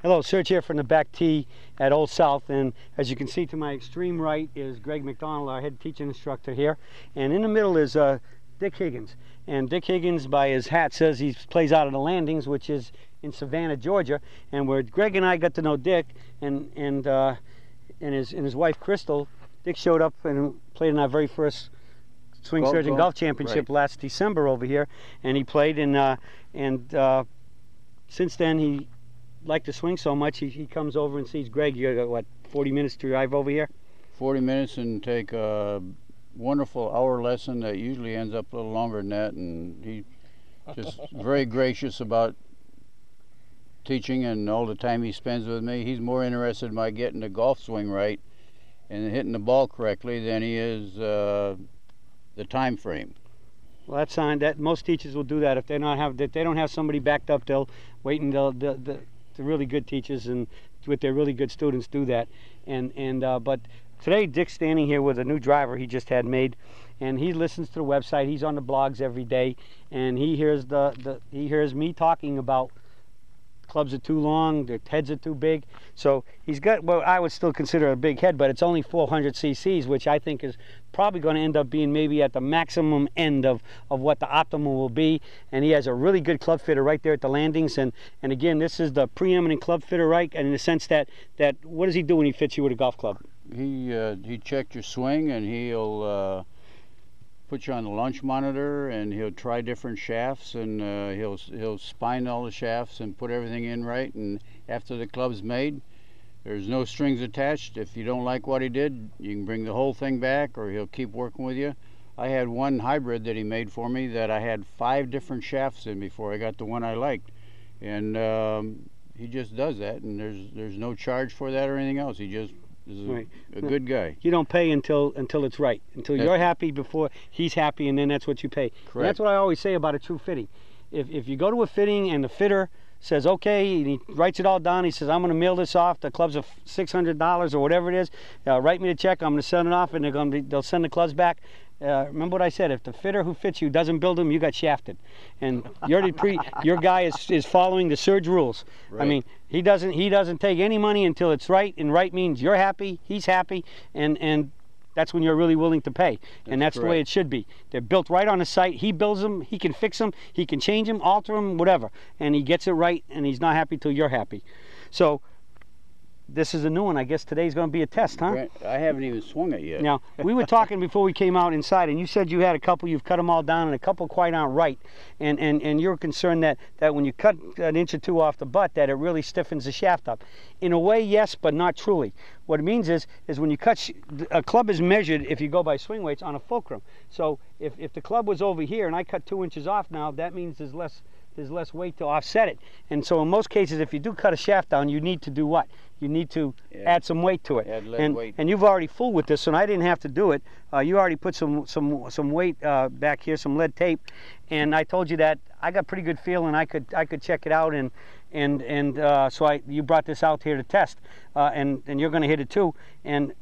Hello, Serge here from the back tee at Old South, and as you can see to my extreme right is Greg McDonald, our head teaching instructor here, and in the middle is Dick Higgins. And Dick Higgins, by his hat, says he plays out of the Landings, which is in Savannah, Georgia. And where Greg and I got to know Dick and his wife Crystal, Dick showed up and played in our very first Swing Surgeon Golf Championship last December over here, and he played. And since then he liked to swing so much, he comes over and sees Greg. You got what, 40 minutes to drive over here? 40 minutes and take a wonderful hour lesson that usually ends up a little longer than that, and he just very gracious about teaching and all the time he spends with me. He's more interested in my getting the golf swing right and hitting the ball correctly than he is the time frame. Well, that's sign that most teachers will do that. If they don't have somebody backed up, they'll wait until the really good teachers and with their really good students do that. But today Dick's standing here with a new driver he just had made, and he listens to the website. He's on the blogs every day, and he hears he hears me talking about clubs are too long, their heads are too big. So he's got what I would still consider a big head, but it's only 400 cc's, which I think is probably going to end up being maybe at the maximum end of what the optimal will be. And he has a really good club fitter right there at the Landings. And again, this is the preeminent club fitter, right? And in the sense that what does he do when he fits you with a golf club? He checked your swing, and he'll put you on the launch monitor, and he'll try different shafts, and he'll spine all the shafts and put everything in right. And after the club's made, there's no strings attached. If you don't like what he did, you can bring the whole thing back, or he'll keep working with you. I had one hybrid that he made for me that I had 5 different shafts in before I got the one I liked, and he just does that, and there's no charge for that or anything else. He just is a good guy. You don't pay until it's right, until you're happy before he's happy, and then that's what you pay. Correct. And that's what I always say about a true fitting. If you go to a fitting and the fitter says okay, and he writes it all down, he says I'm going to mail this off, the clubs are $600 or whatever it is, write me the check, I'm going to send it off, and they'll send the clubs back. Remember what I said, if the fitter who fits you doesn't build them, you got shafted. And your guy is following the Surge rules. Right. I mean, he doesn't take any money until it's right, and right means you're happy, he's happy, and that's when you're really willing to pay. And that's the way it should be. They're built right on the site. He builds them, he can fix them, he can change them, alter them, whatever. And he gets it right, and he's not happy till you're happy. So this is a new one. I guess today's going to be a test, huh? I haven't even swung it yet. Now, we were talking before we came out inside, and you said you had a couple, you've cut them all down, and a couple quite aren't right. And you're concerned that when you cut an inch or two off the butt, that it really stiffens the shaft up. In a way, yes, but not truly. What it means is when you cut, a club is measured, if you go by swing weights, on a fulcrum. So if the club was over here and I cut 2 inches off now, that means there's less weight to offset it. And so in most cases, if you do cut a shaft down, you need to do what? You need to add some weight to it. Add lead weight. And you've already fooled with this, and I didn't have to do it. You already put some weight back here, some lead tape, and I told you that I got pretty good feel, and I could check it out, and so you brought this out here to test, and you're going to hit it too. And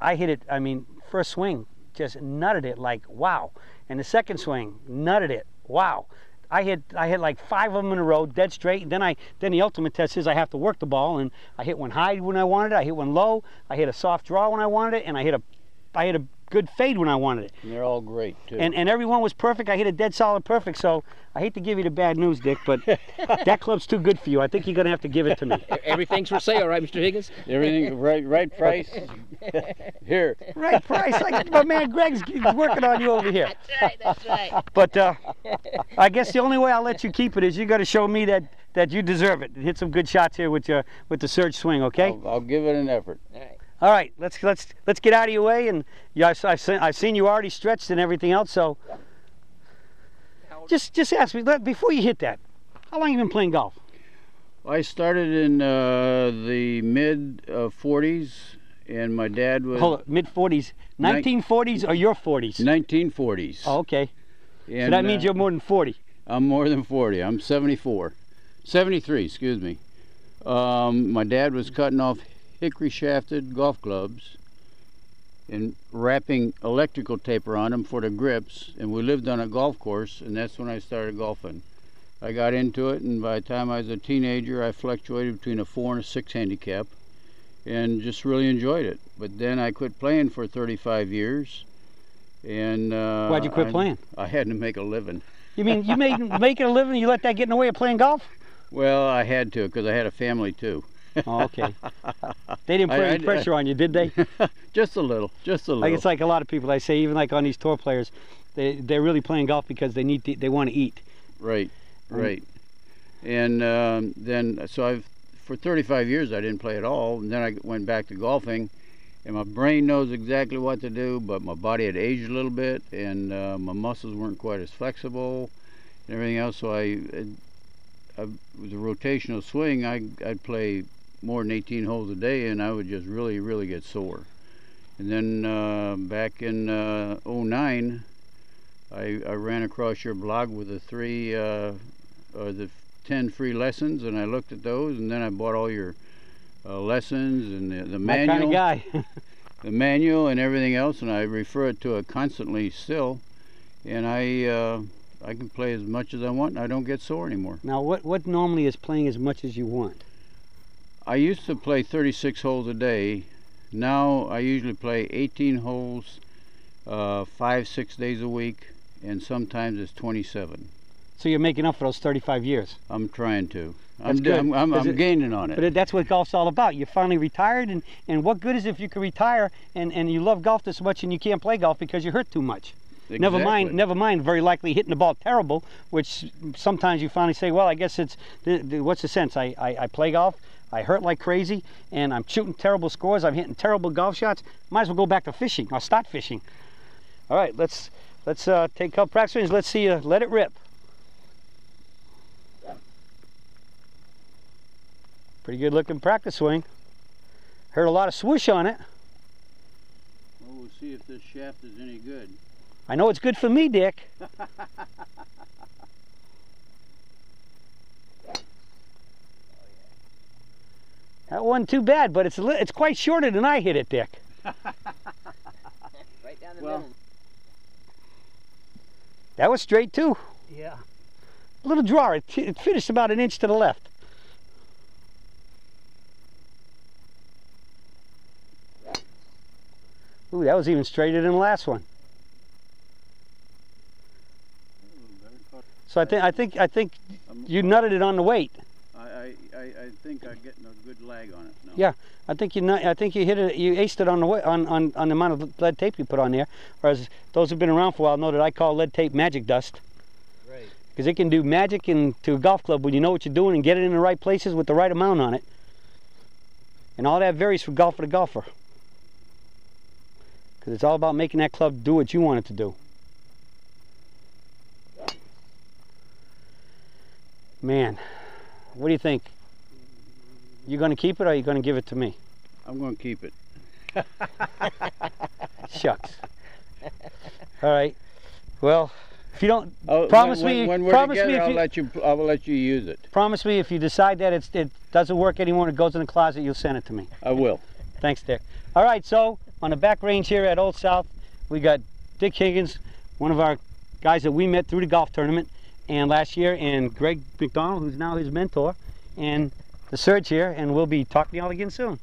I hit it. I mean, first swing, just nutted it like wow, and the second swing, nutted it, wow. I hit like 5 of them in a row, dead straight. Then the ultimate test is I have to work the ball, and I hit one high when I wanted it. I hit one low. I hit a soft draw when I wanted it, and I hit a good fade when I wanted it. And they're all great too. And every one was perfect. I hit a dead solid perfect. So I hate to give you the bad news, Dick, but that club's too good for you. I think you're going to have to give it to me. Everything's for sale, right, Mr. Higgins? Everything right price. Here. Right price. My man Greg's working on you over here. That's right. But I guess the only way I'll let you keep it is you got to show me that you deserve it. Hit some good shots here with the Surge swing, okay? I'll give it an effort. All right. All right, let's get out of your way, and I've seen you already stretched and everything else. So just ask me before you hit that. How long have you been playing golf? I started in the mid 40s, and my dad was mid 40s, 1940s or your 40s? 1940s. Oh, okay. And, so that means you're more than 40. I'm more than 40. I'm 73. Excuse me. My dad was cutting off hickory shafted golf clubs and wrapping electrical tape around them for the grips, and we lived on a golf course, and that's when I started golfing. I got into it, and by the time I was a teenager, I fluctuated between a 4 and a 6 handicap, and just really enjoyed it. But then I quit playing for 35 years, and Why'd you quit playing? I had to make a living. You mean you making a living? You let that get in the way of playing golf? Well, I had to, because I had a family too. Oh, okay. They didn't put any pressure on you, did they? Just a little, just a little. Like it's like a lot of people I say, even like on these tour players, they're really playing golf because they want to eat. Right, right. And then so for 35 years I didn't play at all, and then I went back to golfing, and my brain knows exactly what to do, but my body had aged a little bit, and my muscles weren't quite as flexible and everything else. So with a rotational swing, I'd play more than 18 holes a day, and I would just really, really get sore. And then back in '09, I ran across your blog with the 10 free lessons, and I looked at those, and then I bought all your lessons and the manual. My kind of guy. The manual and everything else, and I refer it to it constantly still, and I can play as much as I want, and I don't get sore anymore. Now, what normally is playing as much as you want? I used to play 36 holes a day. Now I usually play 18 holes 5-6 days a week, and sometimes it's 27. So you're making up for those 35 years. I'm trying to. That's good. I'm gaining on it. But that's what golf's all about. You're finally retired, and what good is if you can retire and you love golf this much and you can't play golf because you're hurt too much? Exactly. Never mind very likely hitting the ball terrible, which sometimes you finally say, well, I guess it's, what's the sense? I play golf, I hurt like crazy, and I'm shooting terrible scores, I'm hitting terrible golf shots. Might as well go back to fishing or start fishing. All right, let's take a couple practice swings. Let's see you let it rip. Pretty good looking practice swing. Heard a lot of swoosh on it. Well, we'll see if this shaft is any good. I know it's good for me, Dick. That wasn't too bad, but it's quite shorter than I hit it, Dick. Right down the middle. That was straight too. Yeah. A little draw. It finished about an inch to the left. Ooh, that was even straighter than the last one. So I think you nutted it on the weight. I think I'm getting a good lag on it now. Yeah, I think you hit it. You aced it on the weight, on the amount of lead tape you put on there. Whereas those who've been around for a while know that I call lead tape magic dust. Right. Because it can do magic to a golf club when you know what you're doing and get it in the right places with the right amount on it. And all that varies from golfer to golfer. Because it's all about making that club do what you want it to do. Man, what do you think? You going to keep it or are you going to give it to me? I'm going to keep it. Shucks. All right. Well, if you don't When we're together, I will let you use it. Promise me if you decide that it doesn't work anymore and it goes in the closet, you'll send it to me. I will. Thanks, Dick. All right, so on the back range here at Old South, we got Dick Higgins, one of our guys that we met through the golf tournament and last year, and Greg McDonald, who's now his mentor, and the Surge here, and we'll be talking to y'all again soon.